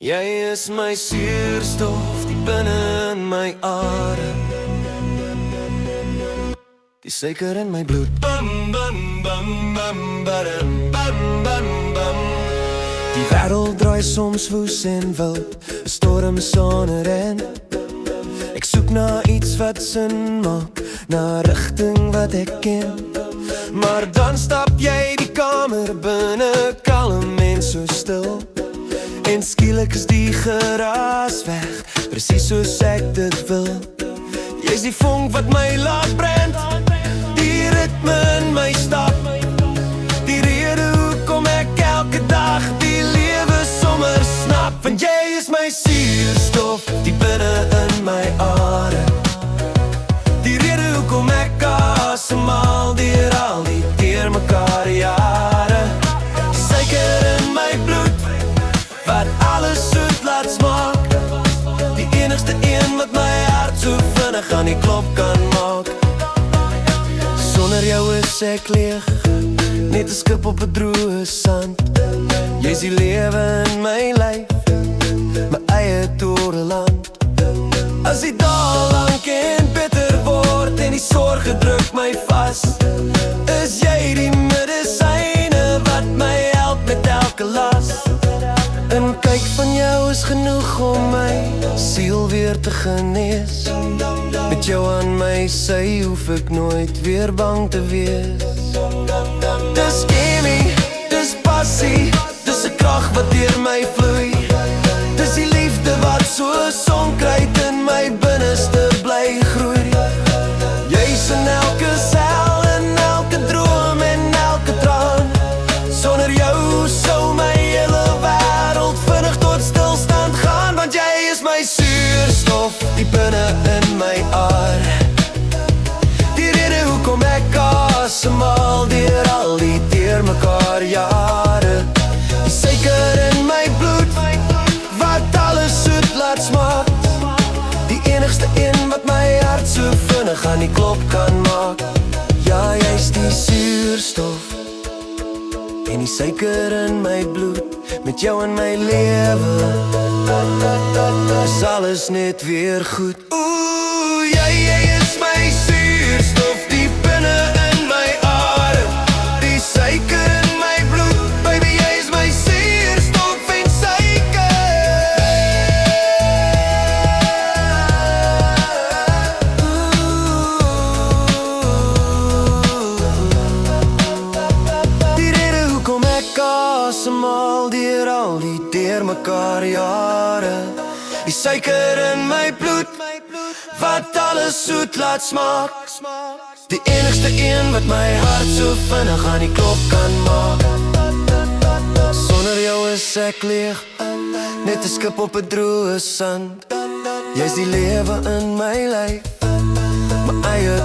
Jy is my suurstof, die binne in my are, die suiker in my bloed. Bam, bam, bam, bam, badam, bam, bam, bam. Die wêreld draai soms woes en wild, 'n storm sonder end. Ek soek na iets wat sin maak, na 'n rigting wat ek ken. Maar dan stap jy die kamer binne, kalm en so stil. En skielik is die geraas weg, presies soos ek dit wil. Jy's die vonk wat my laat brand, die ritme in my stap, die rede hoekom ek elke dag die lewe sommer snap. Want jy is my suurstof, die binne in my are, die rede hoekom ek asemhaal deur al die deurmekaar jare. Die suiker in my bloed, wat alles soet laat smaak, die enigste een wat my hart so vinnig aan die klop kan maak. Sonder jou is ek leeg, net 'n skip op 'n droë sand. Jy's die lewe in my lyf, my eie toreland. As die dae lank en bitter word en die sorge druk my vas, is jy die medisyne wat my help met elke las. Een kyk van jou is genoeg om my siel weer te genees. Met jou aan my sy hoef ek nooit weer bang te wees. Dis chemie, dis passie, dis 'n krag wat deur my vloei. Dis die liefde wat so sonkruid in my binneste bly groei. Jy's in elke sel, in elke droom en elke traan. Sonder jou sou my hele wêreld vinnig tot stilstand gaan. Want jy is my suurstof, die binne in my are, die rede hoekom ek asemhaal deur al die deurmekaar jare. Die suiker in my bloed, wat alles soet laat smaak, die enigste een wat my hart so vinnig aan die klop kan maak. Ja, jy's die suurstof en die suiker in my bloed, met jou in my lewe is alles net weer goed. Oeh, jy is my suurstof, die binne in my are, die suiker in my bloed, baby, jy is my suurstof en suiker. Die rede hoekom ek asemhaal deur al die deurmekaar jare, die suiker in my bloed, wat alles soet laat smaak, die enigste een wat my hart so vinnig aan die klop kan maak. Sonder jou is ek leeg, net 'n skip op 'n droë sand. Jy's die lewe in my lyf, my eie